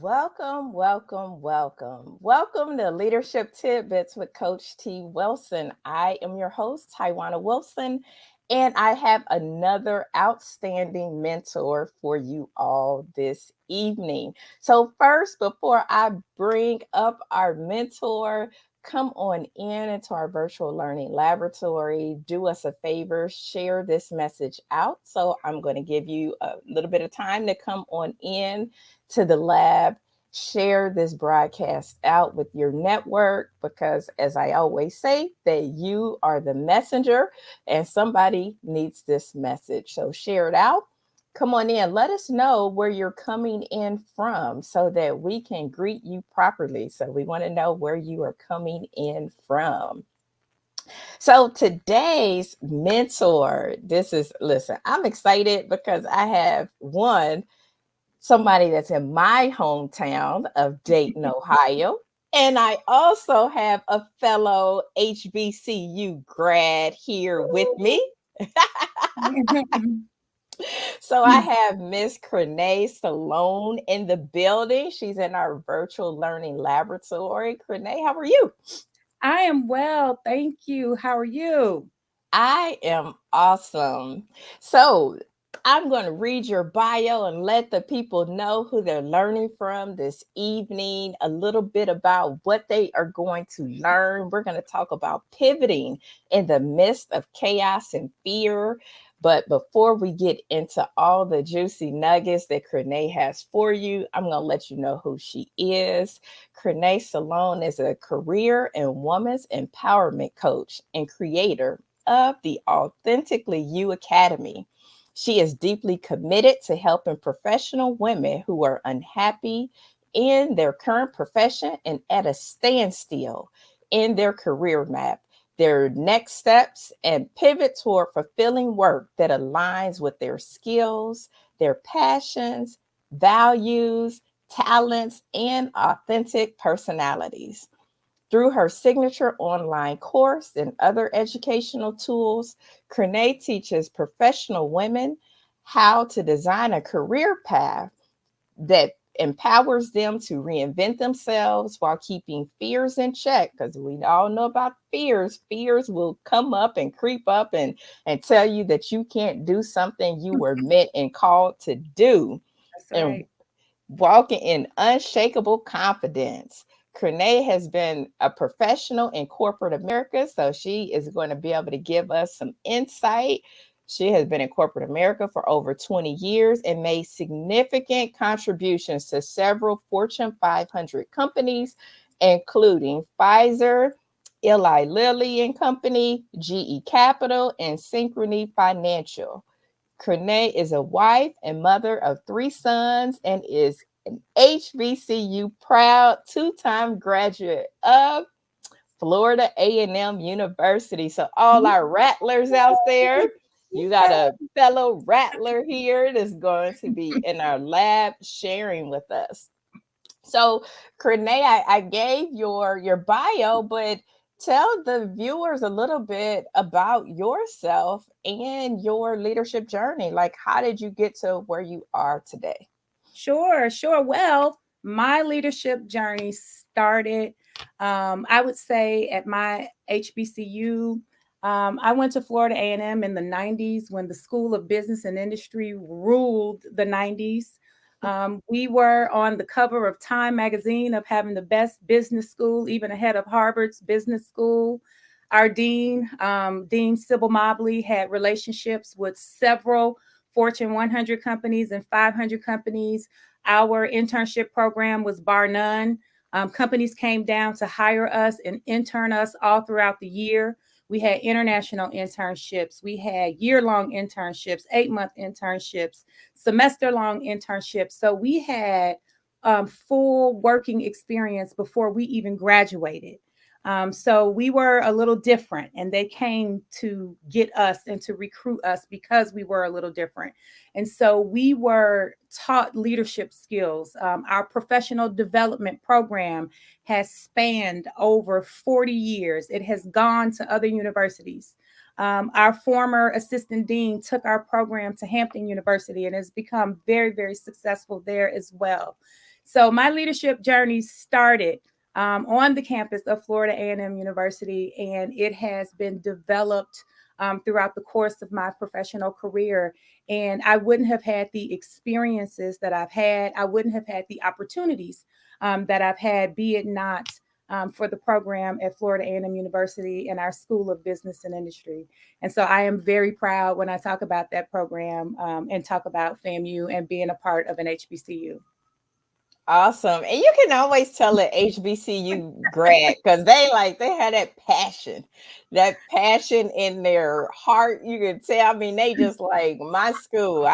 Welcome, welcome, welcome. Welcome to Leadership Tidbits with Coach T. Wilson. I am your host, Tywauna Wilson, and I have another outstanding mentor for you all this evening. So, first, before I bring up our mentor, come on in into our virtual learning laboratory. Do us a favor, share this message out. So, I'm going to give you a little bit of time to come on in to the lab. Share this broadcast out with your network because, as I always say, that you are the messenger and somebody needs this message. So share it out. Come on in. Let us know where you're coming in from so that we can greet you properly. So we want to know where you are coming in from. So today's mentor, listen, I'm excited because I have somebody that's in my hometown of Dayton, Ohio. And I also have a fellow HBCU grad here with me. So I have Miss Crenée Salone in the building. She's in our virtual learning laboratory. Crenée, how are you? I am well, thank you. How are you? I am awesome. So I'm going to read your bio and let the people know who they're learning from this evening, a little bit about what they are going to learn. We're going to talk about pivoting in the midst of chaos and fear. But before we get into all the juicy nuggets that Crenée has for you, I'm going to let you know who she is. Crenée Salone is a career and women's empowerment coach and creator of the Authentically You Academy. She is deeply committed to helping professional women who are unhappy in their current profession and at a standstill in their career map, their next steps, and pivot toward fulfilling work that aligns with their skills, their passions, values, talents, and authentic personalities. Through her signature online course and other educational tools, Crenée teaches professional women how to design a career path that empowers them to reinvent themselves while keeping fears in check. Because we all know about fears. Fears will come up and creep up and tell you that you can't do something you were meant and called to do. That's And right. walking in unshakable confidence. Crenée has been a professional in corporate America, so she is going to be able to give us some insight. She has been in corporate America for over 20 years and made significant contributions to several Fortune 500 companies, including Pfizer, Eli Lilly and Company, GE Capital, and Synchrony Financial. Crenée is a wife and mother of three sons and is an HBCU proud two-time graduate of Florida A&M University. So all our rattlers out there, you got a fellow rattler here that's going to be in our lab sharing with us. So, Crenée, I gave your bio, but tell the viewers a little bit about yourself and your leadership journey. Like, how did you get to where you are today? Sure, sure. Well, my leadership journey started, I would say, at my HBCU. I went to Florida A&M in the 90s when the School of Business and Industry ruled the 90s. We were on the cover of Time magazine of having the best business school, even ahead of Harvard's business school. Our dean, Dean Sybil Mobley, had relationships with several Fortune 100 companies and 500 companies. Our internship program was bar none. Companies came down to hire us and intern us all throughout the year. We had international internships. We had year-long internships, 8-month internships, semester-long internships. So we had full working experience before we even graduated. So we were a little different, and they came to get us and to recruit us because we were a little different. And so we were taught leadership skills. Our professional development program has spanned over 40 years. It has gone to other universities. Our former assistant dean took our program to Hampton University and has become very, very successful there as well. So my leadership journey started on the campus of Florida A&M University, and it has been developed throughout the course of my professional career. And I wouldn't have had the experiences that I've had. I wouldn't have had the opportunities that I've had, be it not for the program at Florida A&M University and our School of Business and Industry. And so I am very proud when I talk about that program and talk about FAMU and being a part of an HBCU. Awesome. And you can always tell an HBCU grad because they had that passion in their heart. You can tell. I mean, they just like my school.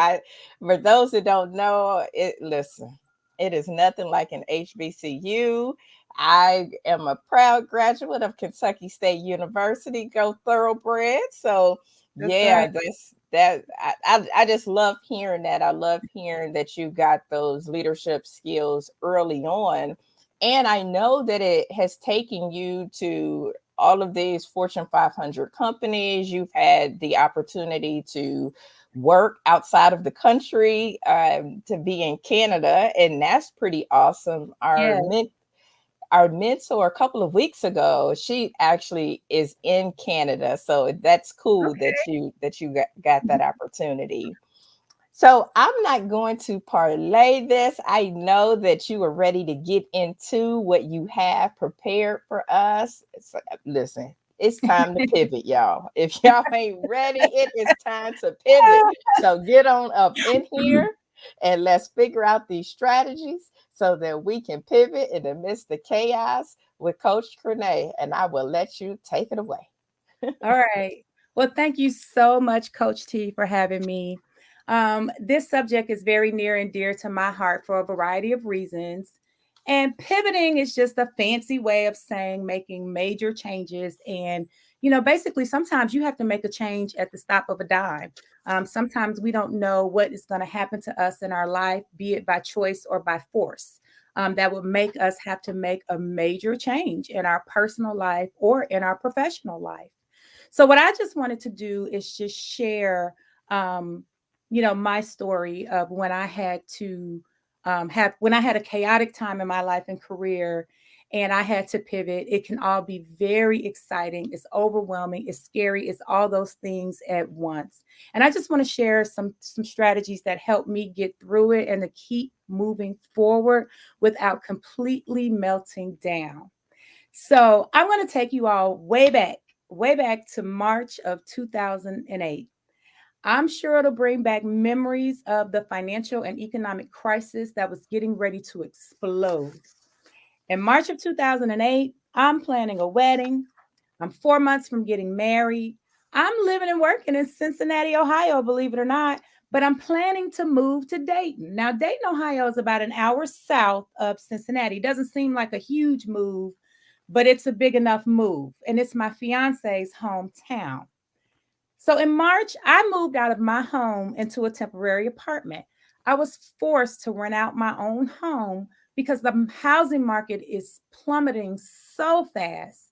For those that don't know, listen, it is nothing like an HBCU. I am a proud graduate of Kentucky State University, go Thoroughbred. So That's right. yeah, I just love hearing that. I love hearing that you got those leadership skills early on. And I know that it has taken you to all of these Fortune 500 companies. You've had the opportunity to work outside of the country, to be in Canada, and that's pretty awesome. Yeah. Our mentor a couple of weeks ago, she actually is in Canada, so that's cool that got that opportunity. So I'm not going to parlay this. I know that you are ready to get into what you have prepared for us. Listen, it's time to pivot, y'all. If y'all ain't ready, it is time to pivot. So get on up in here and let's figure out these strategies so that we can pivot in the midst of chaos with Coach Crenée. And I will let you take it away. All right. Well, thank you so much, Coach T, for having me. This subject is very near and dear to my heart for a variety of reasons. And pivoting is just a fancy way of saying making major changes. And, basically, sometimes you have to make a change at the stop of a dime. Sometimes we don't know what is going to happen to us in our life, be it by choice or by force. That would make us have to make a major change in our personal life or in our professional life. So what I just wanted to do is just share, my story of when I had to when I had a chaotic time in my life and career, and I had to pivot. It can all be very exciting. It's overwhelming. It's scary. It's all those things at once. And I just want to share some strategies that help me get through it and to keep moving forward without completely melting down. So I want to take you all way back to March of 2008. I'm sure it'll bring back memories of the financial and economic crisis that was getting ready to explode. In March of 2008, I'm planning a wedding. I'm 4 months from getting married. I'm living and working in Cincinnati, Ohio, believe it or not, but I'm planning to move to Dayton. Now, Dayton, Ohio is about an hour south of Cincinnati. Doesn't seem like a huge move, but it's a big enough move. And it's my fiance's hometown. So in March, I moved out of my home into a temporary apartment. I was forced to rent out my own home because the housing market is plummeting so fast.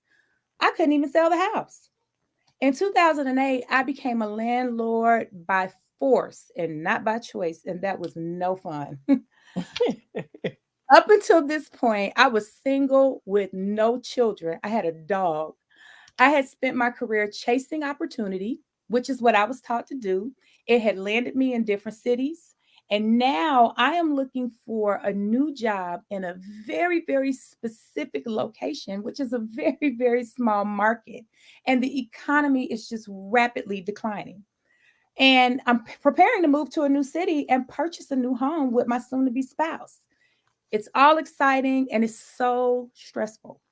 I couldn't even sell the house. In 2008, I became a landlord by force and not by choice, and that was no fun. Up until this point, I was single with no children. I had a dog. I had spent my career chasing opportunity, which is what I was taught to do. It had landed me in different cities. And now I am looking for a new job in a very, very specific location, which is a very, very small market. And the economy is just rapidly declining. And I'm preparing to move to a new city and purchase a new home with my soon to be spouse. It's all exciting and it's so stressful.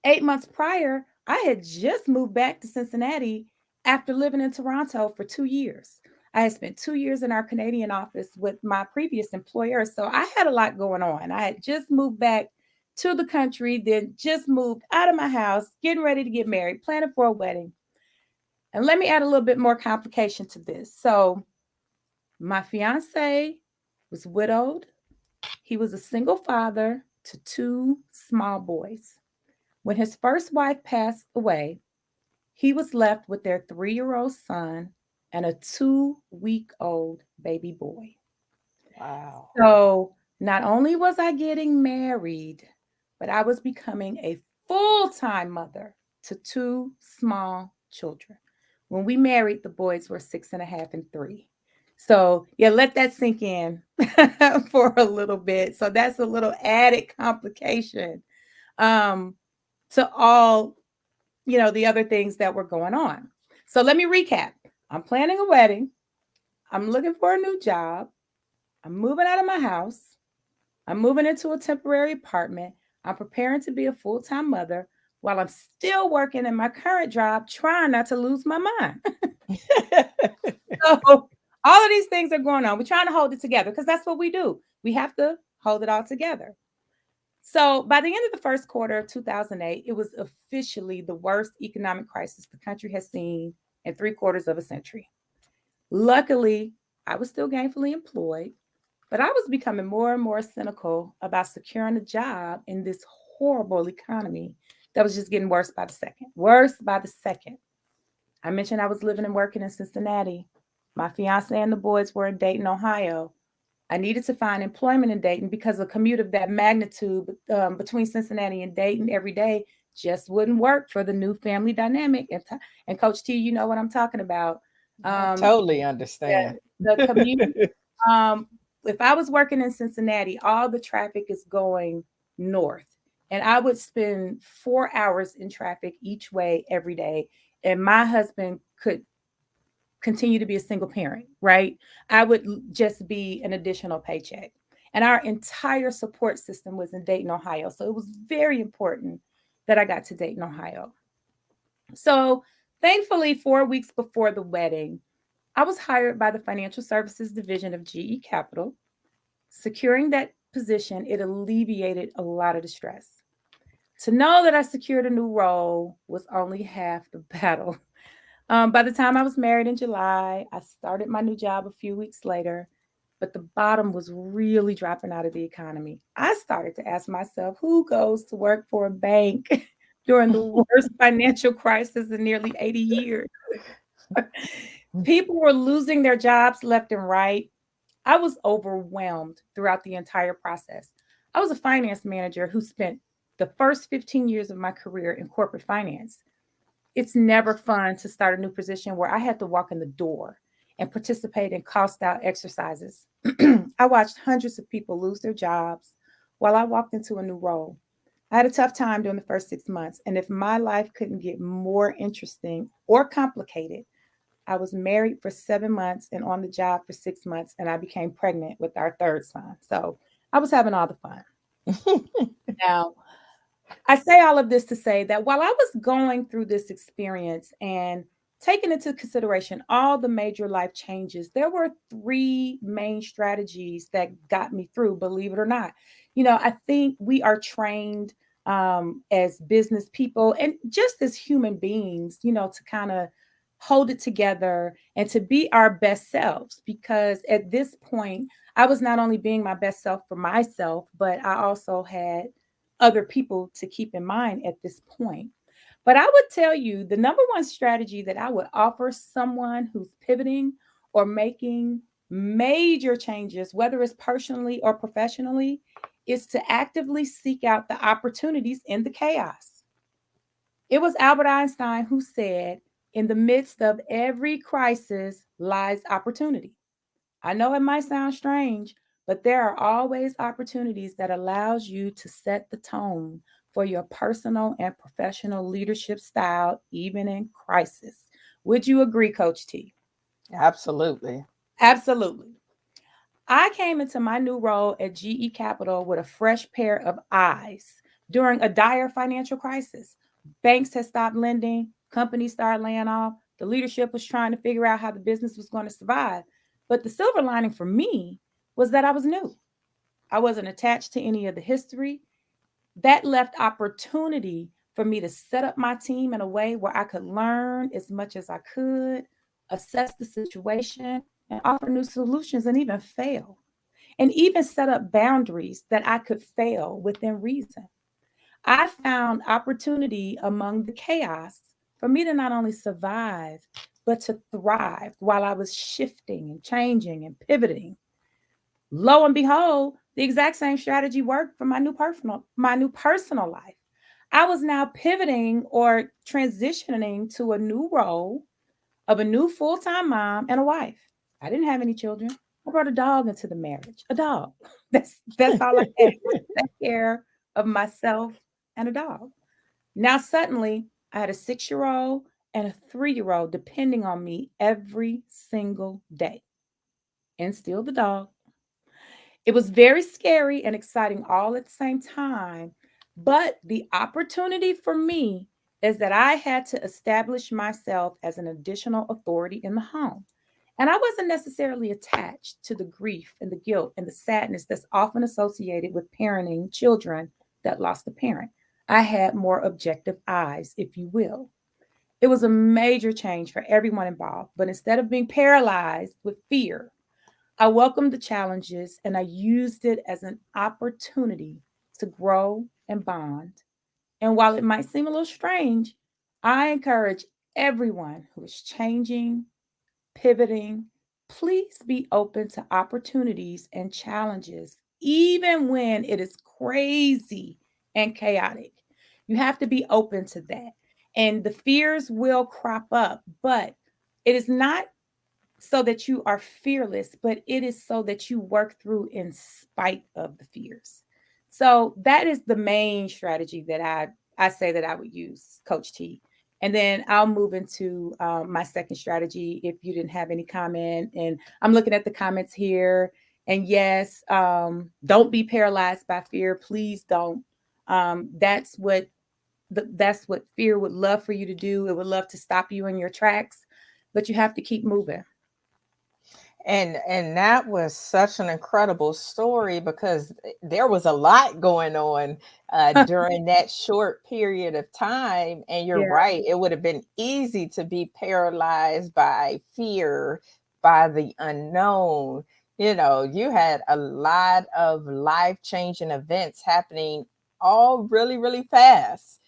8 months prior, I had just moved back to Cincinnati after living in Toronto for 2 years. I had spent 2 years in our Canadian office with my previous employer. So I had a lot going on. I had just moved back to the country, then just moved out of my house, getting ready to get married, planning for a wedding. And let me add a little bit more complication to this. So my fiance was widowed. He was a single father to two small boys. When his first wife passed away, he was left with their 3-year-old son and a 2-week-old baby boy. Wow. So Not only was I getting married, but I was becoming a full-time mother to two small children. When we married, the boys were 6.5 and 3. So, yeah, let that sink in for a little bit. So, that's a little added complication um, to all, the other things that were going on. So, let me recap. I'm planning a wedding. I'm looking for a new job. I'm moving out of my house. I'm moving into a temporary apartment. I'm preparing to be a full time mother while I'm still working in my current job, trying not to lose my mind. So, all of these things are going on. We're trying to hold it together because that's what we do. We have to hold it all together. So, by the end of the first quarter of 2008, it was officially the worst economic crisis the country has seen in 3/4 of a century. Luckily, I was still gainfully employed. But I was becoming more and more cynical about securing a job in this horrible economy that was just getting worse by the second. Worse by the second. I mentioned I was living and working in Cincinnati. My fiance and the boys were in Dayton, Ohio. I needed to find employment in Dayton because a commute of that magnitude between Cincinnati and Dayton every day just wouldn't work for the new family dynamic. And Coach T, you know what I'm talking about. I Um, totally understand. the commute um, if I was working in Cincinnati, all the traffic is going north. And I would spend 4 hours in traffic each way every day. And my husband could continue to be a single parent, right? I would just be an additional paycheck. And our entire support system was in Dayton, Ohio. So it was very important that I got to Dayton, Ohio. So thankfully, 4 weeks before the wedding, I was hired by the Financial Services Division of GE Capital. Securing that position, it alleviated a lot of the stress. To know that I secured a new role was only half the battle. By the time I was married in July, I started my new job a few weeks later, but the bottom was really dropping out of the economy. I started to ask myself, who goes to work for a bank during the worst financial crisis in nearly 80 years? People were losing their jobs left and right. I was overwhelmed throughout the entire process. I was a finance manager who spent the first 15 years of my career in corporate finance. It's never fun to start a new position where I had to walk in the door and participate in cost out exercises. I watched hundreds of people lose their jobs while I walked into a new role. I had a tough time during the first 6 months, and if my life couldn't get more interesting or complicated, I was married for 7 months and on the job for 6 months, and I became pregnant with our third son. So I was having all the fun. Now, I say all of this to say that while I was going through this experience and taking into consideration all the major life changes, there were three main strategies that got me through, believe it or not. I think we are trained as business people and just as human beings, to kind of hold it together and to be our best selves. Because at this point, I was not only being my best self for myself, but I also had other people to keep in mind at this point. But I would tell you the number one strategy that I would offer someone who's pivoting or making major changes, whether it's personally or professionally, is to actively seek out the opportunities in the chaos. It was Albert Einstein who said, in the midst of every crisis lies opportunity. I know it might sound strange, but there are always opportunities that allows you to set the tone for your personal and professional leadership style, even in crisis. Would you agree, Coach T? Absolutely. Absolutely. I came into my new role at GE Capital with a fresh pair of eyes during a dire financial crisis. Banks had stopped lending, companies started laying off. The leadership was trying to figure out how the business was going to survive. But the silver lining for me was that I was new. I wasn't attached to any of the history. That left opportunity for me to set up my team in a way where I could learn as much as I could, assess the situation, and offer new solutions and even fail. And even set up boundaries that I could fail within reason. I found opportunity among the chaos for me to not only survive, but to thrive while I was shifting and changing and pivoting. Lo and behold, The exact same strategy worked for my new personal life. I was now pivoting or transitioning to a new role of a new full-time mom and a wife. I didn't have any children. I brought a dog into the marriage. A dog. That's all I had. Take care of myself and a dog. Now suddenly I had a 6-year-old and a 3-year-old depending on me every single day. And still the dog. It was very scary and exciting all at the same time. But the opportunity for me is that I had to establish myself as an additional authority in the home. And I wasn't necessarily attached to the grief and the guilt and the sadness that's often associated with parenting children that lost a parent. I had more objective eyes, if you will. It was a major change for everyone involved. But instead of being paralyzed with fear, I welcomed the challenges and I used it as an opportunity to grow and bond. And while it might seem a little strange, I encourage everyone who is changing, pivoting, please be open to opportunities and challenges, even when it is crazy and chaotic. You have to be open to that. And the fears will crop up, but it is not so that you are fearless, but it is so that you work through in spite of the fears. So that is the main strategy that I say that I would use, Coach T. And then I'll move into my second strategy if you didn't have any comment. And I'm looking at the comments here. And yes, don't be paralyzed by fear. Please don't. That's what fear would love for you to do. It would love to stop you in your tracks, but you have to keep moving. And that was such an incredible story because there was a lot going on during that short period of time. And you're Yeah. right, it would have been easy to be paralyzed by fear, by the unknown. You know, you had a lot of life changing events happening all really, really fast,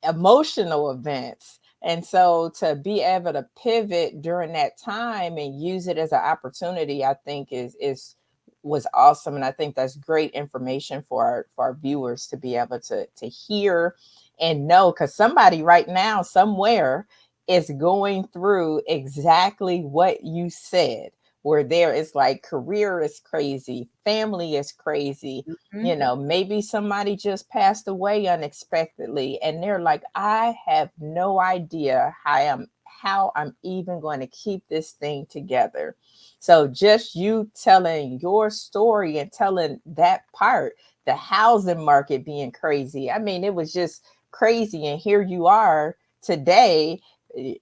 emotional events. And so to be able to pivot during that time and use it as an opportunity, I think is was awesome. And I think that's great information for our viewers to be able to hear and know, because somebody right now somewhere is going through exactly what you said. Where there is like career is crazy, family is crazy, Mhm. you know, maybe somebody just passed away unexpectedly and they're like, I have no idea how I'm even going to keep this thing together. So just you telling your story and telling that part, the housing market being crazy, I mean, it was just crazy. And here you are today,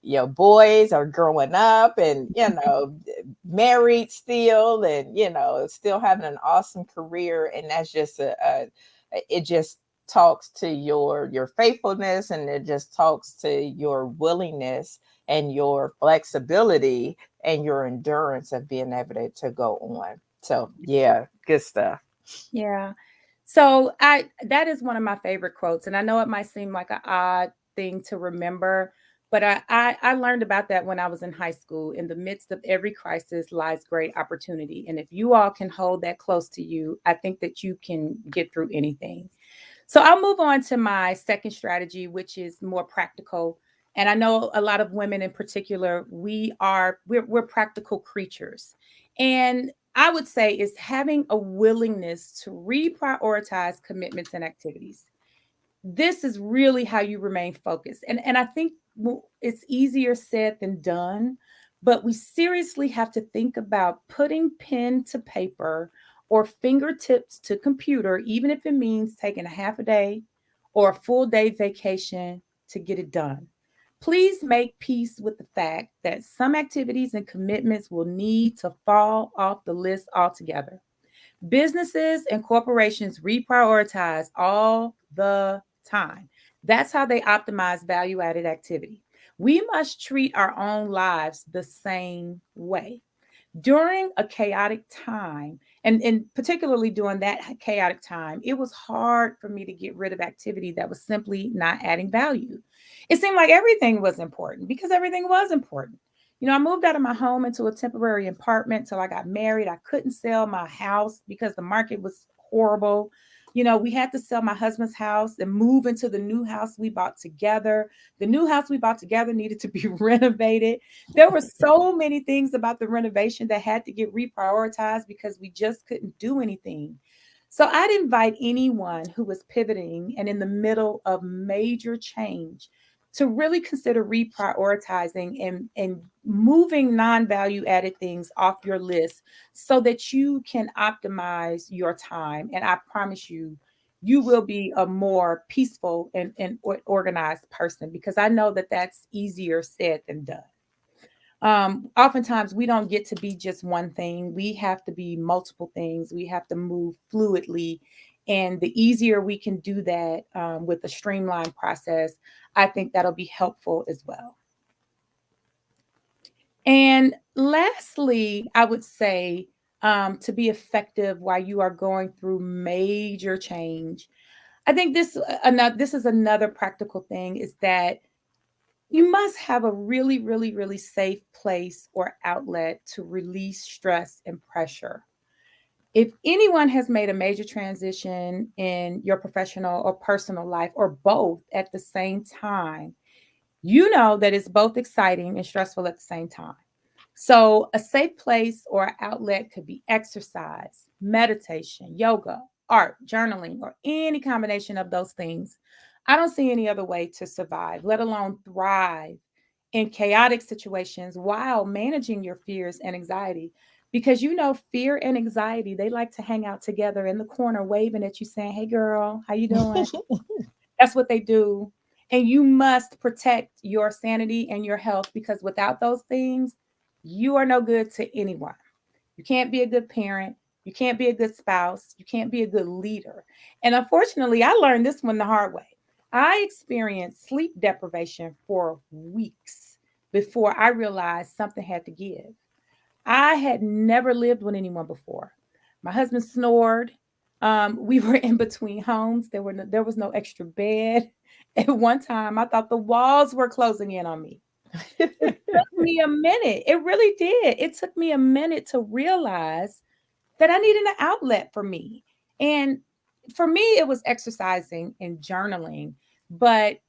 your boys are growing up and, you know, married still, and, you know, still having an awesome career. And that's just it just talks to your faithfulness, and it just talks to your willingness and your flexibility and your endurance of being able to go on. So yeah, good stuff. Yeah. So I that is one of my favorite quotes. And I know it might seem like an odd thing to remember, but I learned about that when I was in high school. In the midst of every crisis lies great opportunity. And if you all can hold that close to you, I think that you can get through anything. So I'll move on to my second strategy, which is more practical. And I know a lot of women in particular, we're practical creatures. And I would say is having a willingness to reprioritize commitments and activities. This is really how you remain focused. And I think it's easier said than done, but we seriously have to think about putting pen to paper or fingertips to computer, even if it means taking a half a day or a full day vacation to get it done. Please make peace with the fact that some activities and commitments will need to fall off the list altogether. Businesses and corporations reprioritize all the time. That's how they optimize value added activity. We must treat our own lives the same way. During a chaotic time, and particularly during that chaotic time, it was hard for me to get rid of activity that was simply not adding value. It seemed like everything was important because everything was important. You know, I moved out of my home into a temporary apartment till I got married. I couldn't sell my house because the market was horrible. We had to sell my husband's house and move into the new house we bought together. The new house we bought together needed to be renovated. There were so many things about the renovation that had to get reprioritized because we just couldn't do anything. So I'd invite anyone who was pivoting and in the middle of major change to really consider reprioritizing and moving non-value added things off your list so that you can optimize your time. And I promise you, you will be a more peaceful and organized person, because I know that that's easier said than done. Oftentimes we don't get to be just one thing. We have to be multiple things. We have to move fluidly. And the easier we can do that with a streamlined process, I think that'll be helpful as well. And lastly, I would say to be effective while you are going through major change, I think this is another practical thing, is that you must have a really, really, really safe place or outlet to release stress and pressure. If anyone has made a major transition in your professional or personal life, or both at the same time, you know that it's both exciting and stressful at the same time. So, a safe place or outlet could be exercise, meditation, yoga, art, journaling, or any combination of those things. I don't see any other way to survive, let alone thrive in chaotic situations while managing your fears and anxiety. Because fear and anxiety, they like to hang out together in the corner, waving at you, saying, "Hey, girl, how you doing?" That's what they do. And you must protect your sanity and your health, because without those things, you are no good to anyone. You can't be a good parent. You can't be a good spouse. You can't be a good leader. And unfortunately, I learned this one the hard way. I experienced sleep deprivation for weeks before I realized something had to give. I had never lived with anyone before. My husband snored. We were in between homes. There was no extra bed. At one time, I thought the walls were closing in on me. It took me a minute. It really did. It took me a minute to realize that I needed an outlet for me. And for me, it was exercising and journaling. But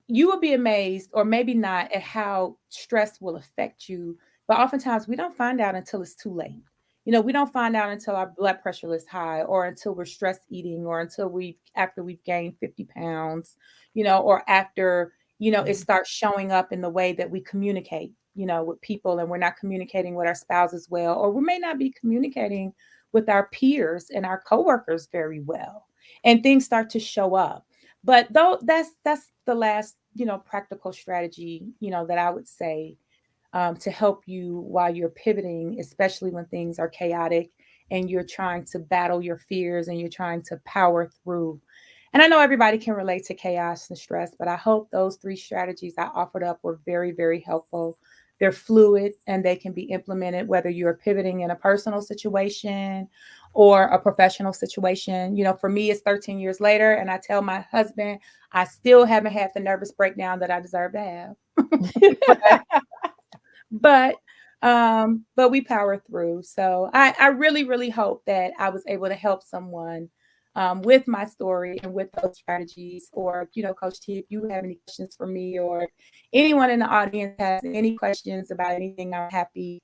you will be amazed, or maybe not, at how stress will affect you. But oftentimes we don't find out until it's too late. We don't find out until our blood pressure is high, or until we're stress eating, or until after we've gained 50 pounds, or after, it starts showing up in the way that we communicate, with people, and we're not communicating with our spouses well, or we may not be communicating with our peers and our coworkers very well, and things start to show up. But though that's the last, practical strategy, that I would say to help you while you're pivoting, especially when things are chaotic and you're trying to battle your fears and you're trying to power through. And I know everybody can relate to chaos and stress, but I hope those 3 strategies I offered up were very, very helpful. They're fluid and they can be implemented whether you're pivoting in a personal situation or a professional situation. For me, it's 13 years later, and I tell my husband I still haven't had the nervous breakdown that I deserve to have. but but we power through. So I really, really hope that I was able to help someone with my story and with those strategies. Or, Coach T, if you have any questions for me, or anyone in the audience has any questions about anything, I'm happy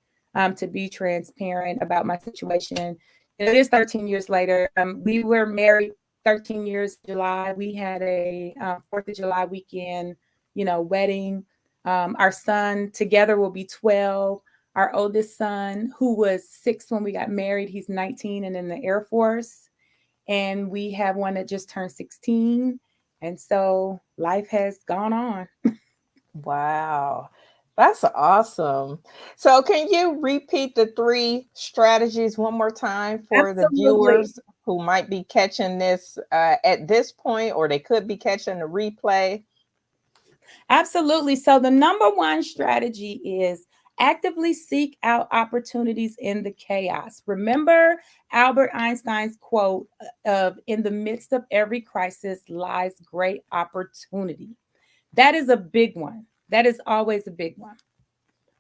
to be transparent about my situation. It is 13 years later. We were married 13 years in July. We had a 4th of July weekend, wedding. Our son together will be 12. Our oldest son, who was 6 when we got married, he's 19 and in the Air Force. And we have one that just turned 16. And so life has gone on. Wow. That's awesome. So, can you repeat the 3 strategies one more time for the Absolutely. viewers who might be catching this at this point, or they could be catching the replay? Absolutely. So the number 1 strategy is actively seek out opportunities in the chaos. Remember Albert Einstein's quote of, "In the midst of every crisis lies great opportunity." That is a big one. That is always a big one.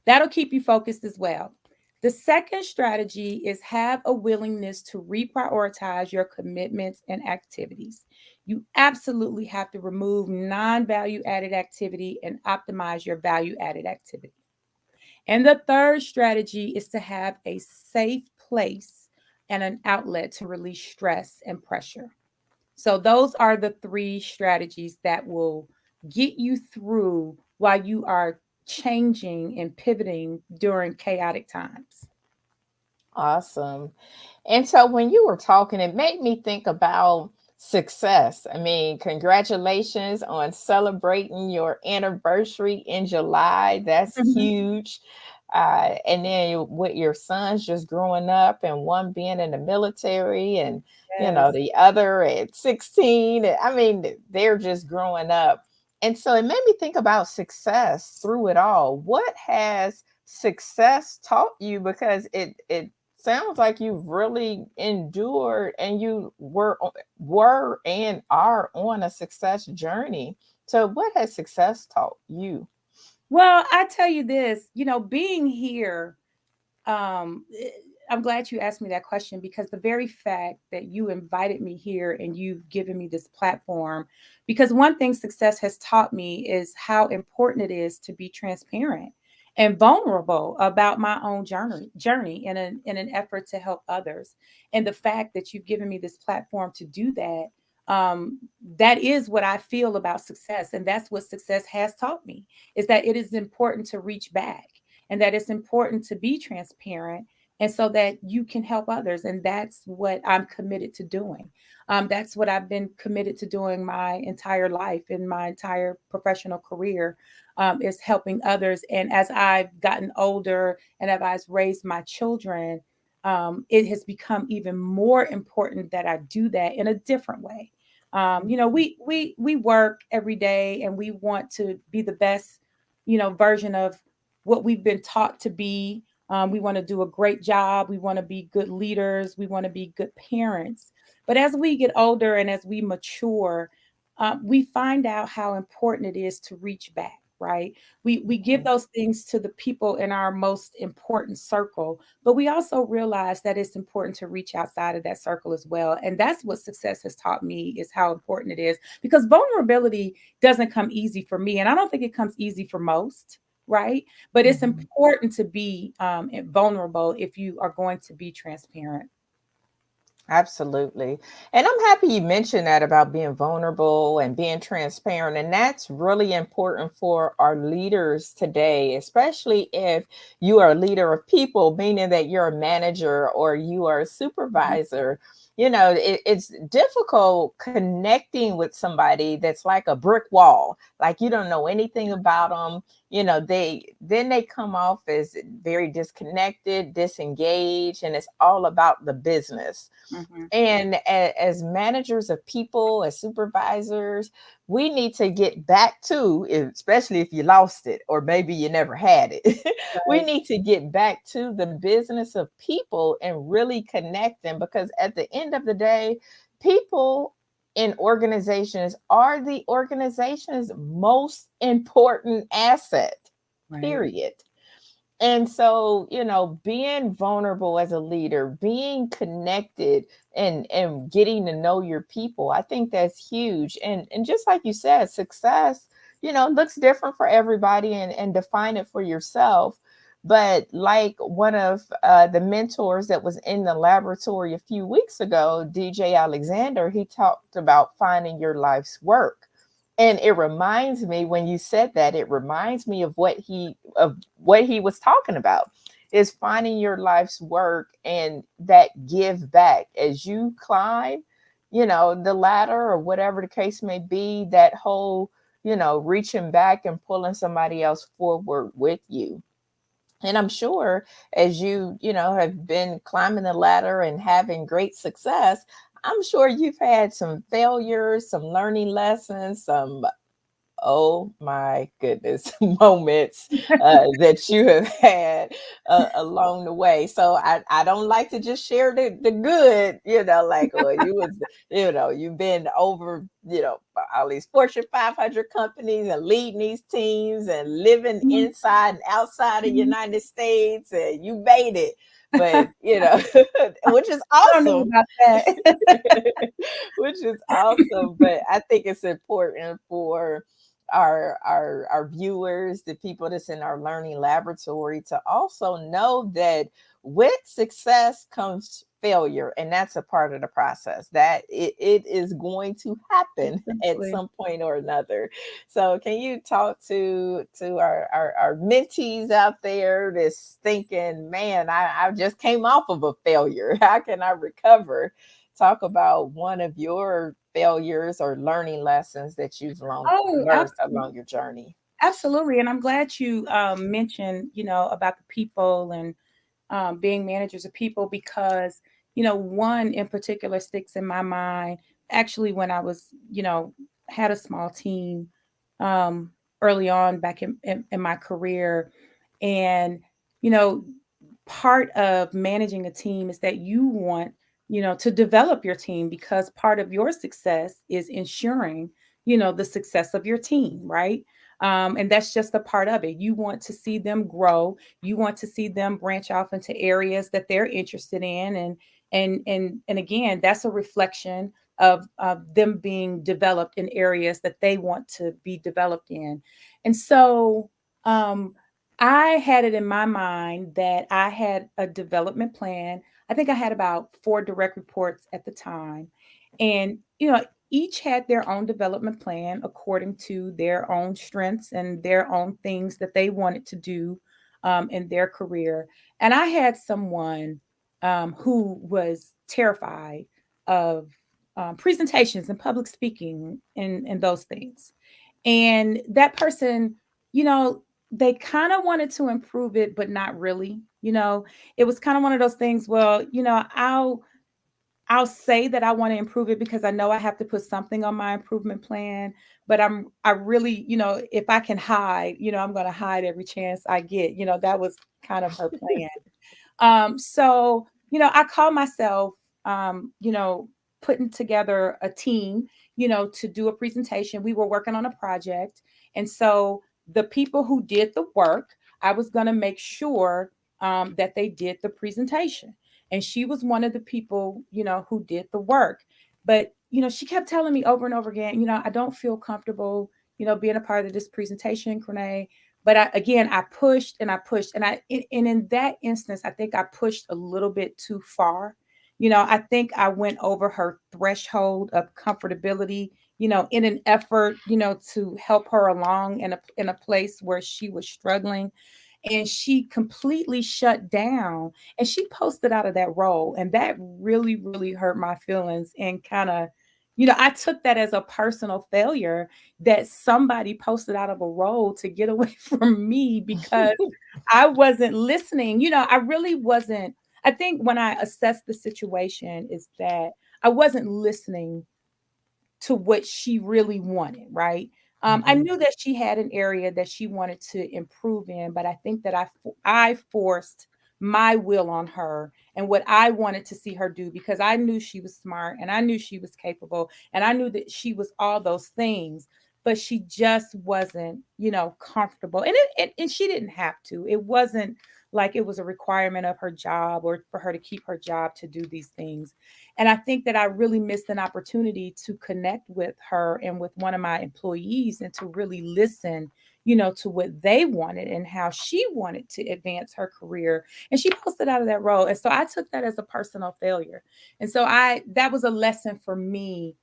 That'll keep you focused as well. The second strategy is have a willingness to reprioritize your commitments and activities. You absolutely have to remove non value added activity and optimize your value added activity. And the third strategy is to have a safe place and an outlet to release stress and pressure. So, those are the three strategies that will get you through while you are changing and pivoting during chaotic times. Awesome. And so when you were talking, it made me think about success. I mean, congratulations on celebrating your anniversary in July. That's Mhm. huge. And then with your sons just growing up and one being in the military and, Yes. the other at 16. I mean, they're just growing up. And so it made me think about success through it all. What has success taught you? Because it sounds like you've really endured and you were and are on a success journey. So what has success taught you? Well, I tell you this, being here, eh, I'm glad you asked me that question because the very fact that you invited me here and you've given me this platform, because one thing success has taught me is how important it is to be transparent and vulnerable about my own journey in an effort to help others. And the fact that you've given me this platform to do that, um, that is what I feel about success. And that's what success has taught me is that it is important to reach back and that it's important to be transparent and so that you can help others. And that's what I'm committed to doing. That's what I've been committed to doing my entire life in my entire professional career, is helping others. And as I've gotten older and as I've raised my children, it has become even more important that I do that in a different way. We work every day and we want to be the best, version of what we've been taught to be. We want to do a great job. We want to be good leaders. We want to be good parents. But as we get older and as we mature, we find out how important it is to reach back. Right. We give Mhm. those things to the people in our most important circle, but we also realize that it's important to reach outside of that circle as well. And that's what success has taught me is how important it is because vulnerability doesn't come easy for me. And I don't think it comes easy for most, right? But it's Mhm. important to be vulnerable if you are going to be transparent. Absolutely. And I'm happy you mentioned that about being vulnerable and being transparent. And that's really important for our leaders today, especially if you are a leader of people, meaning that you're a manager or you are a Mhm. supervisor. It's difficult connecting with somebody that's like a brick wall, like you don't know anything about them. They come off as very disconnected, disengaged, and it's all about the business. Mhm. And as managers of people, as supervisors, we need to get back to, especially if you lost it or maybe you never had it, we Right. need to get back to the business of people and really connect them because at the end of the day, people in organizations are the organization's most important asset, Right. period. And so, being vulnerable as a leader, being connected and getting to know your people, I think that's huge. And just like you said, success, looks different for everybody and define it for yourself. But like one of the mentors that was in the laboratory a few weeks ago, DJ Alexander, he talked about finding your life's work. And it reminds me when you said that, it reminds me of what he was talking about is finding your life's work and that give back as you climb, the ladder or whatever the case may be, that whole, reaching back and pulling somebody else forward with you. And I'm sure as have been climbing the ladder and having great success, I'm sure you've had some failures, some learning lessons, some oh my goodness, moments that you have had along the way. So I don't like to just share the good, like, oh, you've been over, all these Fortune 500 companies and leading these teams and living Mhm. inside and outside of the Mhm. United States, and you made it. But, which is I don't know awesome. about that. Which is awesome. But I think it's important for our viewers, the people that's in our learning laboratory, to also know that with success comes failure, and that's a part of the process, that it is going to happen at Absolutely. some point or another. So can you talk to our mentees out there that's thinking, man, I just came off of a failure, how can I recover? Talk about one of your failures or learning lessons that you've Oh, learned along your journey. absolutely. And I'm glad you mentioned, about the people and being managers of people, because, one in particular sticks in my mind. Actually, when I was, had a small team um, early on back in my career. And, you know, part of managing a team is that you want, to develop your team, because part of your success is ensuring, the success of your team, right? And that's just a part of it. You want to see them grow. You want to see them branch off into areas that they're interested in, and again, that's a reflection of them being developed in areas that they want to be developed in. And so, um, I had it in my mind that I had a development plan. I think I had about 4 direct reports at the time. And, each had their own development plan according to their own strengths and their own things that they wanted to do in their career. And I had someone who was terrified of presentations and public speaking and those things. And that person, you know, they kind of wanted to improve it, but not really. It was kind of one of those things. Well, I'll say that I want to improve it because I know I have to put something on my improvement plan, but I really, if I can hide, I'm going to hide every chance I get. That was kind of her plan. So, I call myself, putting together a team, to do a presentation. We were working on a project. And so the people who did the work, I was going to make sure that they did the presentation. And she was one of the people, who did the work. But, she kept telling me over and over again, I don't feel comfortable, being a part of this presentation, Crenée. But I pushed and I pushed, and in that instance, I think I pushed a little bit too far. I think I went over her threshold of comfortability, in an effort, to help her along in a place where she was struggling, and she completely shut down, and she posted out of that role, and that really, really hurt my feelings, and kind of, I took that as a personal failure, that somebody posted out of a role to get away from me because I wasn't listening. I really wasn't. I think when I assessed the situation is that I wasn't listening to what she really wanted, right? I Mhm. knew that she had an area that she wanted to improve in, but I think that I forced my will on her and what I wanted to see her do, because I knew she was smart and I knew she was capable and I knew that she was all those things, but she just wasn't, comfortable. And she didn't have to. It wasn't like it was a requirement of her job or for her to keep her job to do these things. And I think that I really missed an opportunity to connect with her and with one of my employees and to really listen, to what they wanted and how she wanted to advance her career. And she posted out of that role. And so I took that as a personal failure. And so that was a lesson for me,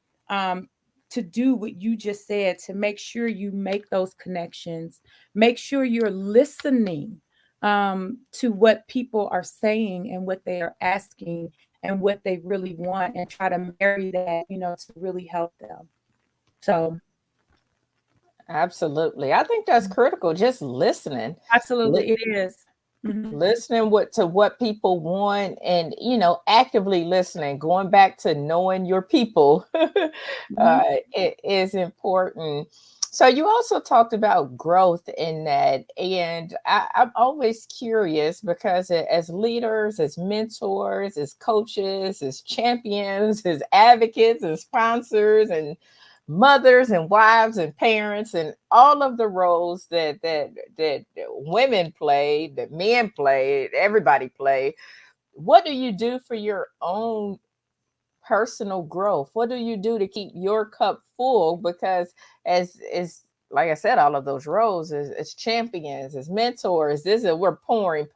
to do what you just said, to make sure you make those connections, make sure you're listening to what people are saying and what they are asking and what they really want, and try to marry that, to really help them. So, Absolutely. I think that's critical. Just listening. absolutely, it is. Mhm. Listening to what people want, and actively listening, going back to knowing your people, Mhm. it is important. So you also talked about growth in that, and I'm always curious because as leaders, as mentors, as coaches, as champions, as advocates, and sponsors, and mothers and wives and parents, and all of the roles that women play, that men play, everybody play. What do you do for your own personal growth? What do you do to keep your cup full? Because as like I said, all of those roles as champions, as mentors, this is we're Mhm. pouring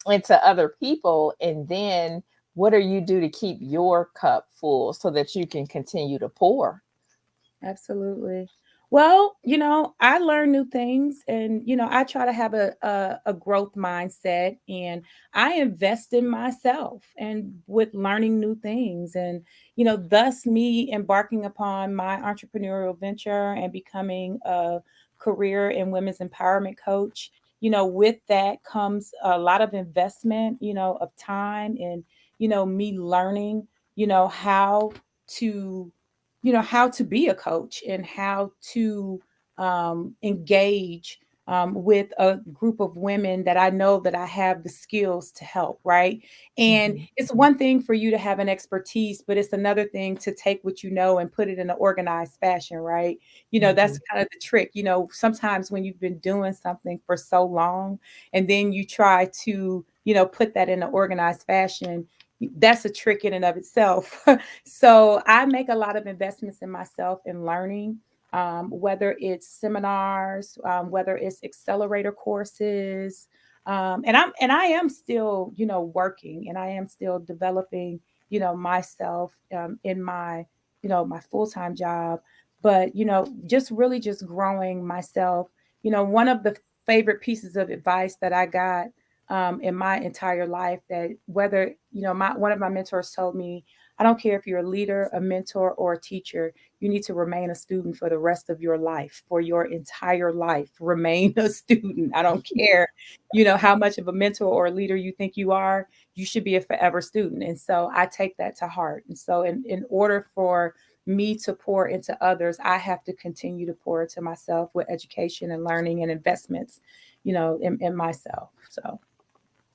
into other people. And then what do you do to keep your cup full so that you can continue to pour? Absolutely. Well, I learn new things, and, I try to have a growth mindset, and I invest in myself and with learning new things. And, thus me embarking upon my entrepreneurial venture and becoming a career and women's empowerment coach. With that comes a lot of investment, of time, and, me learning, how to how to be a coach and how to engage with a group of women that I know that I have the skills to help, right? And Mhm. it's one thing for you to have an expertise, but it's another thing to take what you know and put it in an organized fashion, right? That's Mhm. kind of the trick. Sometimes when you've been doing something for so long and then you try to, put that in an organized fashion, that's a trick in and of itself. So I make a lot of investments in myself in learning, whether it's seminars, whether it's accelerator courses, and I am still, working, and I am still developing, myself in my, my full time job, but just really just growing myself. One of the favorite pieces of advice that I got in my entire life, that whether, my one of my mentors told me, I don't care if you're a leader, a mentor, or a teacher, you need to remain a student for the rest of your life, for your entire life. Remain a student. I don't care, how much of a mentor or a leader you think you are, you should be a forever student. And so I take that to heart. And so in order for me to pour into others, I have to continue to pour into myself with education and learning and investments, in myself. So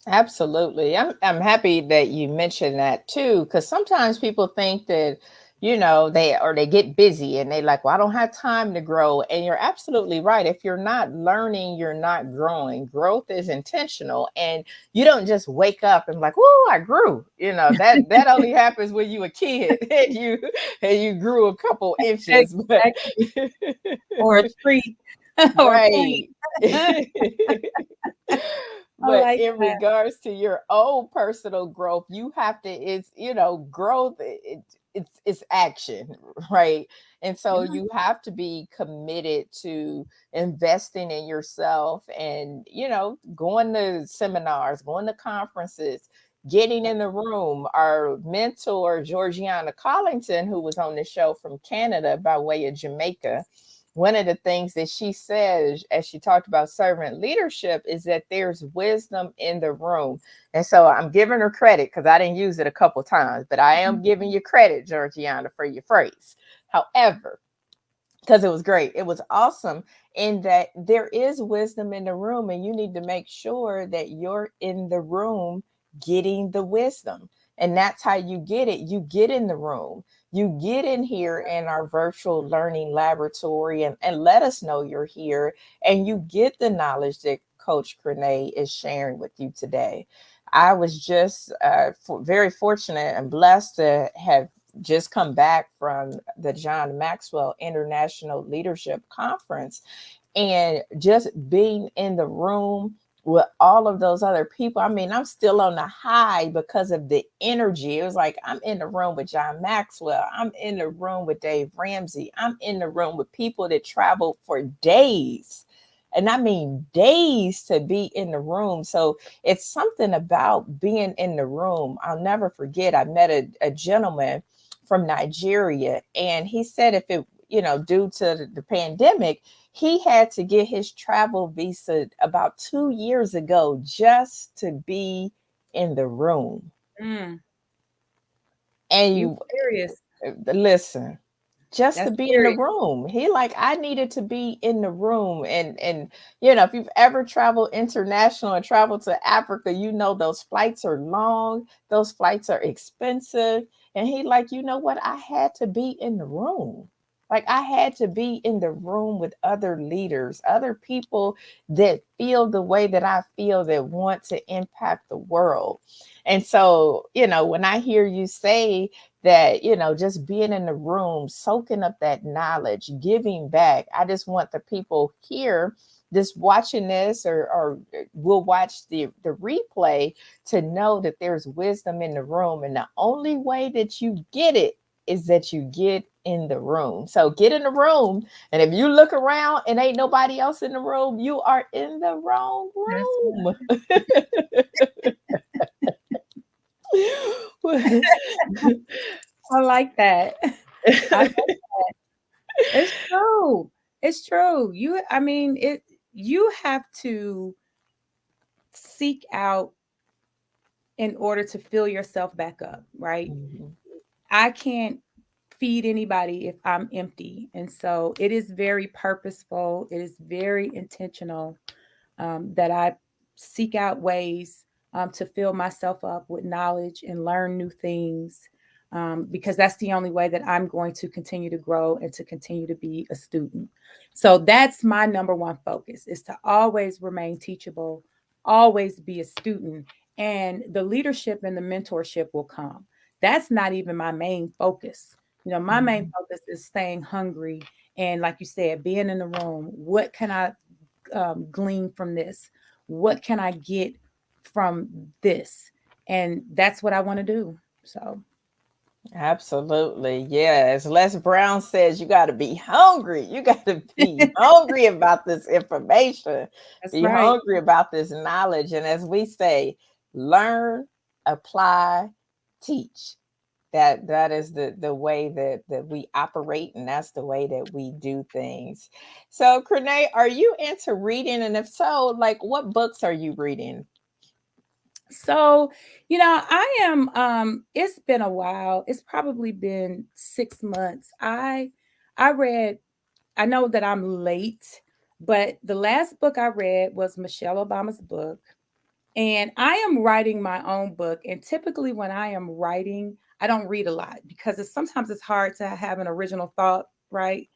Absolutely. I'm happy that you mentioned that too, because sometimes people think that, they get busy and they like, well, I don't have time to grow. And you're absolutely right. If you're not learning, you're not growing. Growth is intentional, and you don't just wake up and like, whoa, I grew. That only happens when you a kid and you grew a couple inches. But exactly. Or a treat or a plant. right. I But like in that. regards to your own personal growth, you have to, it's, growth, it's action, right? And so Yeah. you have to be committed to investing in yourself and, going to seminars, going to conferences, getting in the room. Our mentor, Georgiana Collington, who was on the show from Canada by way of Jamaica, one of the things that she says as she talked about servant leadership is that there's wisdom in the room. And so I'm giving her credit because I didn't use it a couple times, but I am giving you credit, Georgiana, for your phrase. However, because it was great, it was awesome in that there is wisdom in the room, and you need to make sure that you're in the room getting the wisdom. And that's how you get it. You get in the room, you get in here in our virtual learning laboratory, and let us know you're here, and you get the knowledge that Coach Crenée is sharing with you today. I was just very fortunate and blessed to have just come back from the John Maxwell International Leadership Conference, and just being in the room with all of those other people. I mean, I'm still on the high because of the energy. It was like I'm in the room with John Maxwell, I'm in the room with Dave Ramsey, I'm in the room with people that travel for days. And I mean days to be in the room. So it's something about being in the room. I'll never forget. I met a gentleman from Nigeria, and he said if it, due to the pandemic, he had to get his travel visa about 2 years ago just to be in the room. Mm, And you you serious? Listen, just to That's be in the serious. room. He like, I needed to be in the room. And you know, if you've ever traveled international and traveled to Africa, you know those flights are long, those flights are expensive. And he like, you know what? I had to be in the room. Like I had to be in the room with other leaders, other people that feel the way that I feel, that want to impact the world. And so, you know, when I hear you say that, you know, just being in the room, soaking up that knowledge, giving back, I just want the people here just watching this, or will watch the replay, to know that there's wisdom in the room. And the only way that you get it is that you get in the room. So get in the room. And if you look around and ain't nobody else in the room, you are in the wrong That's room. I like that. I like it's true. It's true. I mean, you have to seek out in order to fill yourself back up, right? Mhm. I can't feed anybody if I'm empty. And so it is very purposeful. It is very intentional, that I seek out ways, to fill myself up with knowledge and learn new things, because that's the only way that I'm going to continue to grow and to continue to be a student. So that's my number one focus, is to always remain teachable, always be a student, and the leadership and the mentorship will come. That's not even my main focus. My main Mhm. focus is staying hungry and, like you said, being in the room. What can I glean from this? What can I get from this? And that's what I want to do. So Absolutely. Yes. Les Brown says you got to be hungry. You got to be hungry about this information, that's be right. hungry about this knowledge. And as we say, learn, apply, teach. That is the way that we operate, and that's the way that we do things. So, Crenée, are you into reading? And if so, like what books are you reading? So, I am it's been a while. It's probably been 6 months. I read, I know that I'm late, but the last book I read was Michelle Obama's book. And I am writing my own book. And typically, when I am writing, I don't read a lot because sometimes it's hard to have an original thought, right?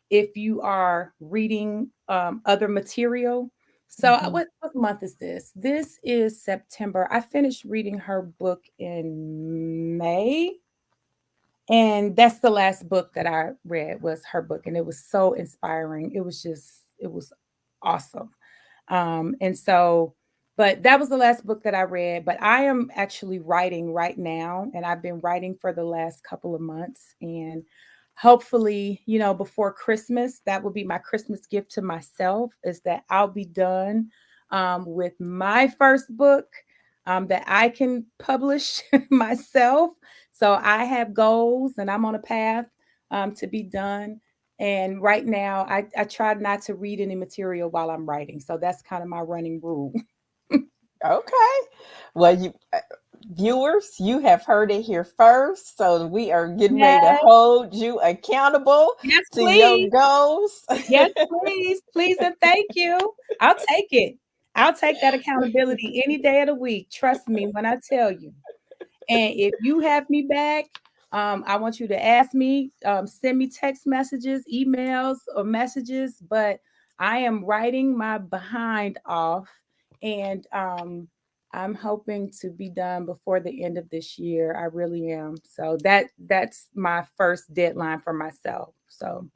If you are reading other material. So, Mhm. what month is this? This is September. I finished reading her book in May. And that's the last book that I read, was her book. And it was so inspiring. It was awesome. And so, but that was the last book that I read. But I am actually writing right now, and I've been writing for the last couple of months. And hopefully, before Christmas, that will be my Christmas gift to myself, is that I'll be done with my first book, that I can publish myself. So I have goals, and I'm on a path to be done. And right now, I try not to read any material while I'm writing. So that's kind of my running rule. Okay. Well, you viewers, you have heard it here first. So we are getting ready to Yes, hold you accountable yes, to your please. goals. Yes, please. Please and thank you. I'll take it. I'll take that accountability any day of the week. Trust me when I tell you. And if you have me back, I want you to ask me, send me text messages, emails, or messages. But I am writing my behind off, and I'm hoping to be done before the end of this year. I really am. So that's my first deadline for myself. So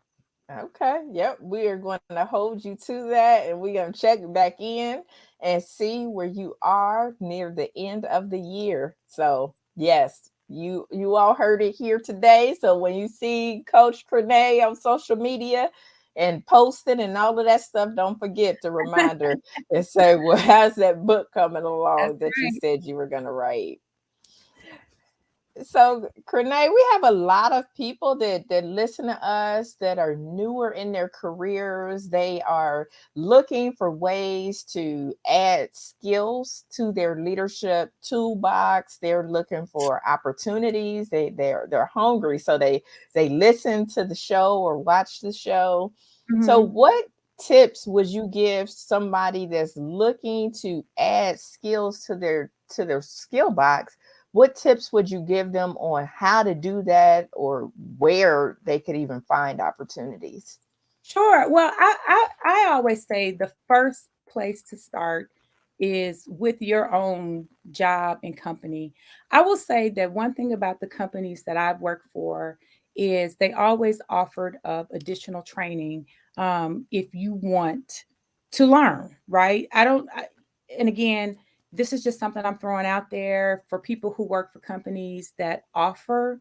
Okay. Yep. We are going to hold you to that, and we're going to check back in and see where you are near the end of the year. So, yes, you all heard it here today. So when you see Coach Crenée on social media and posting and all of that stuff, don't forget to remind her and say, "Well, how's that book coming that's along that you right. said you were going to write?" So, Crenée, we have a lot of people that listen to us that are newer in their careers. They are looking for ways to add skills to their leadership toolbox. They're looking for opportunities. They're hungry, so they listen to the show or watch the show. So, Mhm. what tips would you give somebody that's looking to add skills to their skill box? What tips would you give them on how to do that or where they could even find opportunities? Sure. Well, I always say the first place to start is with your own job and company. I will say that one thing about the companies that I've worked for is they always offered of additional training if you want to learn, right? And again, this is just something I'm throwing out there for people who work for companies that offer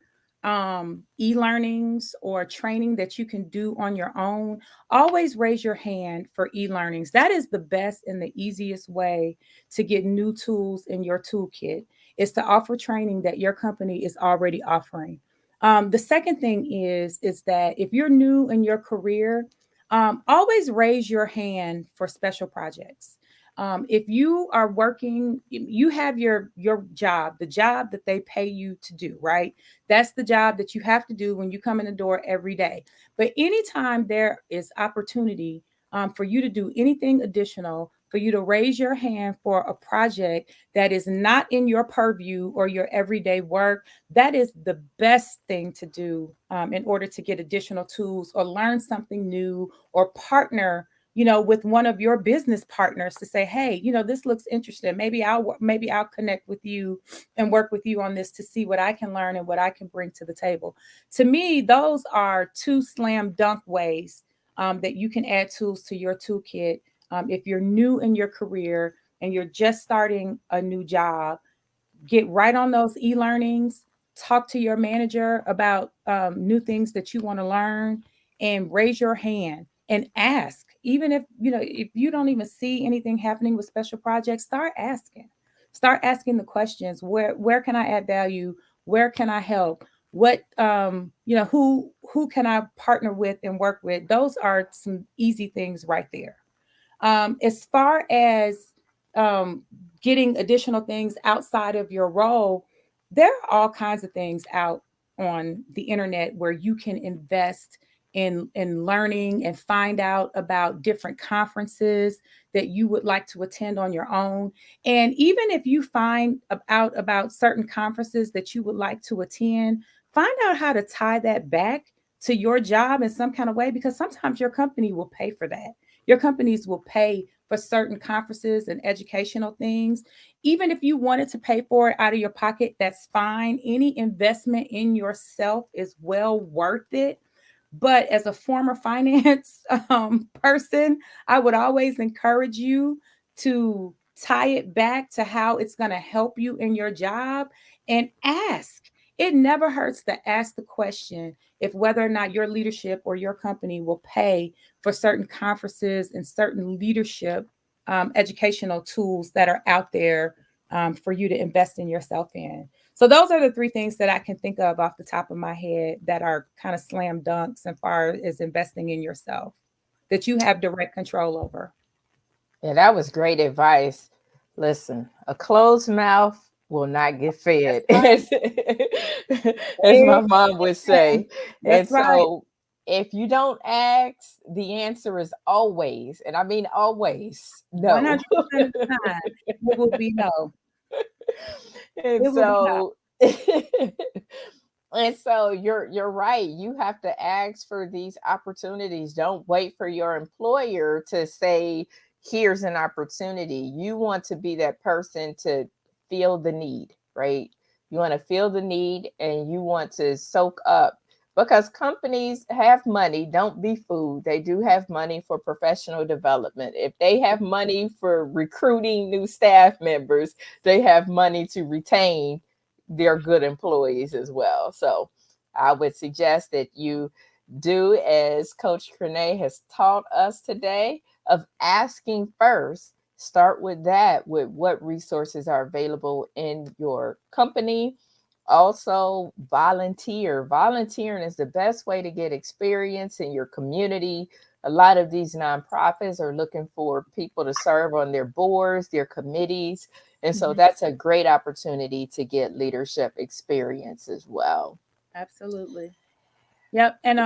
e-learnings or training that you can do on your own. Always raise your hand for e-learnings. That is the best and the easiest way to get new tools in your toolkit, is to offer training that your company is already offering. The second thing is that if you're new in your career, always raise your hand for special projects. If you are working, you have your job, the job that they pay you to do, right? That's the job that you have to do when you come in the door every day. But anytime there is opportunity for you to do anything additional, for you to raise your hand for a project that is not in your purview or your everyday work, that is the best thing to do in order to get additional tools or learn something new or partner, with one of your business partners to say, hey, this looks interesting. Maybe I'll connect with you and work with you on this to see what I can learn and what I can bring to the table. To me, those are two slam dunk ways that you can add tools to your toolkit. If you're new in your career and you're just starting a new job, get right on those e-learnings, talk to your manager about new things that you want to learn, and raise your hand and ask. Even if you don't even see anything happening with special projects, start asking the questions. Where can I add value? Where can I help? What who can I partner with and work with? Those are some easy things right there. As far as um, getting additional things outside of your role, there are all kinds of things out on the internet where you can invest in learning and find out about different conferences that you would like to attend on your own. And even if you find out about certain conferences that you would like to attend, find out how to tie that back to your job in some kind of way, because sometimes your company will pay for that. Your companies will pay for certain conferences and educational things. Even if you wanted to pay for it out of your pocket, that's fine. Any investment in yourself is well worth it. But as a former finance person, I would always encourage you to tie it back to how it's going to help you in your job and ask. It never hurts to ask the question if whether or not your leadership or your company will pay for certain conferences and certain leadership educational tools that are out there for you to invest in yourself in. So those are the three things that I can think of off the top of my head that are kind of slam dunks as far as investing in yourself that you have direct control over. Yeah, that was great advice. Listen, a closed mouth will not get That's fed, right. as my mom would Amen. say. That's And right. so, if you don't ask, the answer is always, and I mean always, no. 100% of the time, it will be no. And It will be no. so and so you're right. You have to ask for these opportunities. Don't wait for your employer to say, here's an opportunity. You want to be that person to feel the need, right? You want to feel the need and you want to soak up, because companies have money. Don't be fooled. They do have money for professional development. If they have money for recruiting new staff members, they have money to retain their good employees as well. So I would suggest that you do as Coach Crenée has taught us today, of asking first. Start with that, with what resources are available in your company, Also, volunteer. Volunteering is the best way to get experience in your community. A lot of these nonprofits are looking for people to serve on their boards, their committees. And so Mhm. that's a great opportunity to get leadership experience as well. Absolutely. Yep. And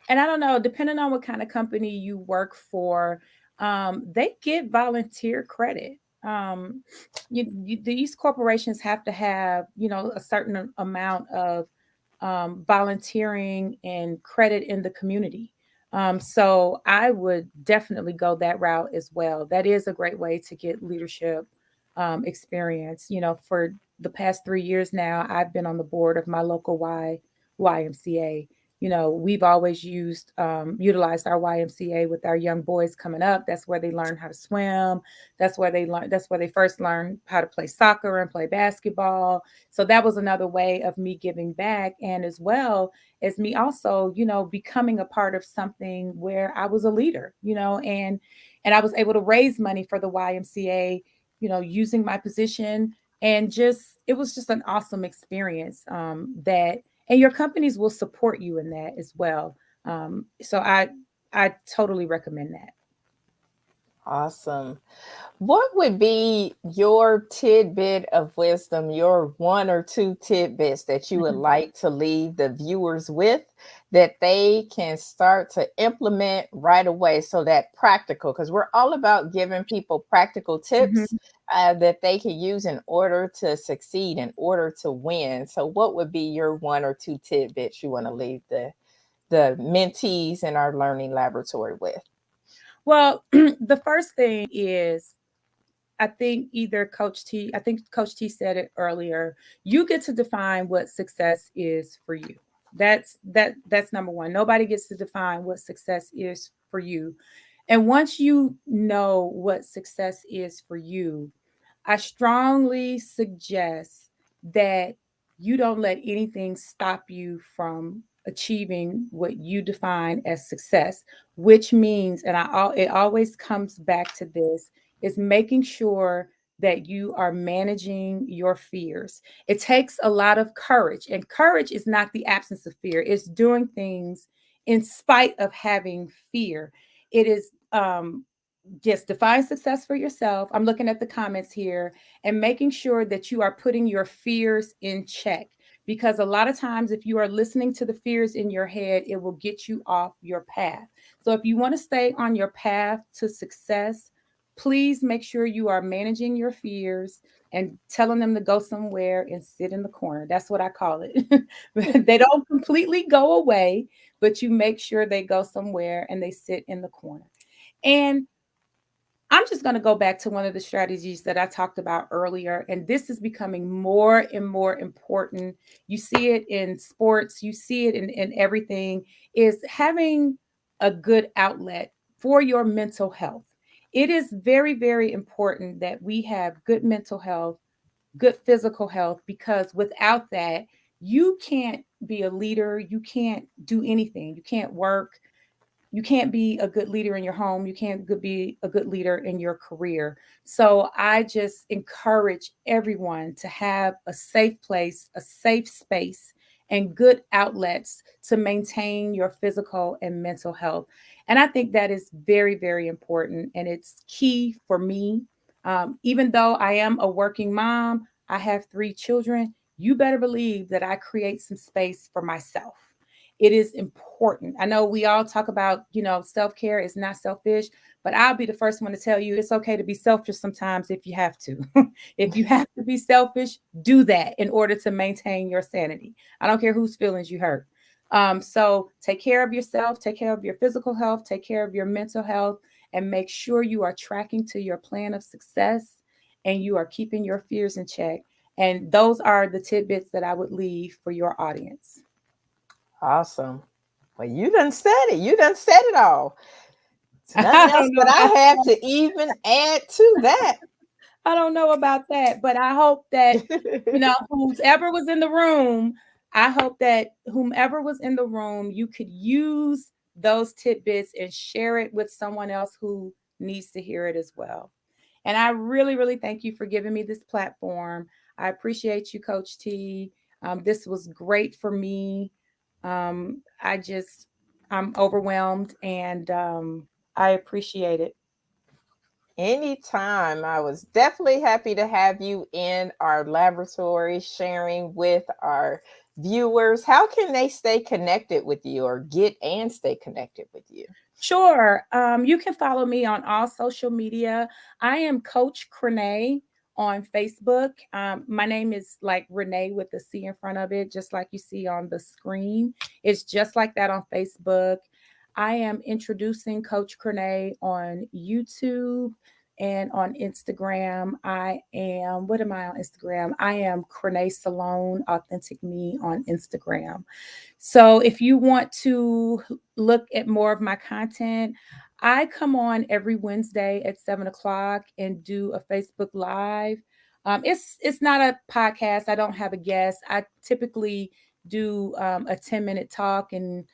I don't know, depending on what kind of company you work for, they get volunteer credit. Um, these corporations have to have, a certain amount of volunteering and credit in the community. So I would definitely go that route as well. That is a great way to get leadership experience. For the past 3 years now, I've been on the board of my local YMCA. We've always utilized our YMCA with our young boys coming up. That's where they learn how to swim. That's where they first learn how to play soccer and play basketball. So that was another way of me giving back, and as well as me also, becoming a part of something where I was a leader, and I was able to raise money for the YMCA, using my position. And just it was just an awesome experience, that and your companies will support you in that as well. So I totally recommend that. Awesome. What would be your tidbit of wisdom, your one or two tidbits that you would Mhm. like to leave the viewers with that they can start to implement right away? So that practical, because we're all about giving people practical tips Mhm. that they can use in order to succeed, in order to win. So, what would be your one or two tidbits you want to leave the mentees in our learning laboratory with? Well, the first thing is, I think Coach T said it earlier. You get to define what success is for you. That's number one. Nobody gets to define what success is for you. And once you know what success is for you, I strongly suggest that you don't let anything stop you from achieving what you define as success, which means, it always comes back to this, is making sure that you are managing your fears. It takes a lot of courage, and courage is not the absence of fear, it's doing things in spite of having fear. It is just define success for yourself. I'm looking at the comments here, and making sure that you are putting your fears in check. Because a lot of times, if you are listening to the fears in your head, it will get you off your path. So, if you want to stay on your path to success, please make sure you are managing your fears and telling them to go somewhere and sit in the corner. That's what I call it. They don't completely go away, but you make sure they go somewhere and they sit in the corner. And I'm just going to go back to one of the strategies that I talked about earlier, and this is becoming more and more important. You see it in sports, you see it in everything, is having a good outlet for your mental health. It is very, very important that we have good mental health, good physical health, because without that, you can't be a leader, you can't do anything, you can't work, you can't be a good leader in your home, you can't be a good leader in your career. So I just encourage everyone to have a safe place, a safe space, and good outlets to maintain your physical and mental health. And I think that is very, very important, and it's key for me. Even though I am a working mom, I have 3 children, you better believe that I create some space for myself. It is important. I know we all talk about, self-care is not selfish, but I'll be the first one to tell you it's okay to be selfish sometimes if you have to. If you have to be selfish, do that in order to maintain your sanity. I don't care whose feelings you hurt. So take care of yourself, take care of your physical health, take care of your mental health, and make sure you are tracking to your plan of success and you are keeping your fears in check. And those are the tidbits that I would leave for your audience. Awesome. Well, you done said it. You done said it all. It's nothing I else don't know that about I have to even add to that. I don't know about that, but I hope that, whoever was in the room, I hope that whomever was in the room, you could use those tidbits and share it with someone else who needs to hear it as well. And I really, really thank you for giving me this platform. I appreciate you, Coach T. This was great for me. I just, I'm overwhelmed, and I appreciate it. Anytime. I was definitely happy to have you in our laboratory sharing with our viewers. How can they stay connected with you or get and stay connected with you? Sure. You can follow me on all social media. I am Coach Crenée on Facebook. My name is like Renee with the C in front of it, just like you see on the screen. It's just like that on Facebook. I am introducing Coach Crenée on YouTube and on Instagram. What am I on Instagram? I am Crenée Salone, Authentic Me on Instagram. So if you want to look at more of my content, I come on every Wednesday at 7 o'clock and do a Facebook Live. It's not a podcast. I don't have a guest. I typically do a 10-minute talk and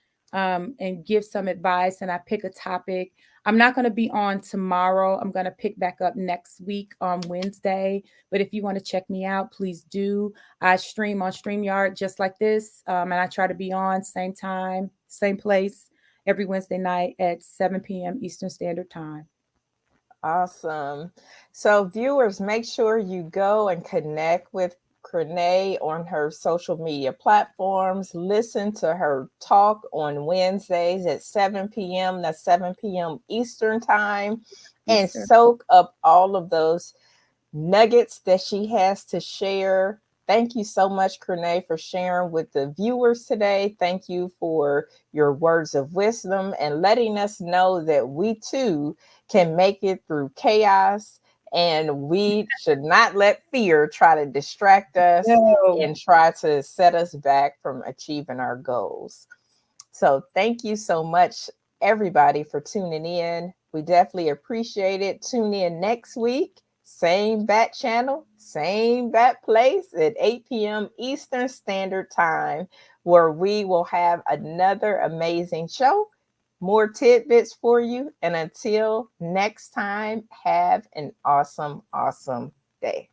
give some advice, and I pick a topic. I'm not going to be on tomorrow. I'm going to pick back up next week on Wednesday. But if you want to check me out, please do. I stream on StreamYard just like this. And I try to be on same time, same place every Wednesday night at 7 p.m. Eastern Standard Time. Awesome. So, viewers, make sure you go and connect with Crenée on her social media platforms. Listen to her talk on Wednesdays at 7 p.m. That's 7 p.m. Eastern Time, and Eastern. soak up all of those nuggets that she has to share. Thank you so much, Crenée, for sharing with the viewers today. Thank you for your words of wisdom and letting us know that we too can make it through chaos, and we should not let fear try to distract us No. and try to set us back from achieving our goals. So, thank you so much, everybody, for tuning in. We definitely appreciate it. Tune in next week, same bat channel, same bat place at 8 p.m. Eastern Standard Time, where we will have another amazing show, more tidbits for you. And until next time, have an awesome, awesome day.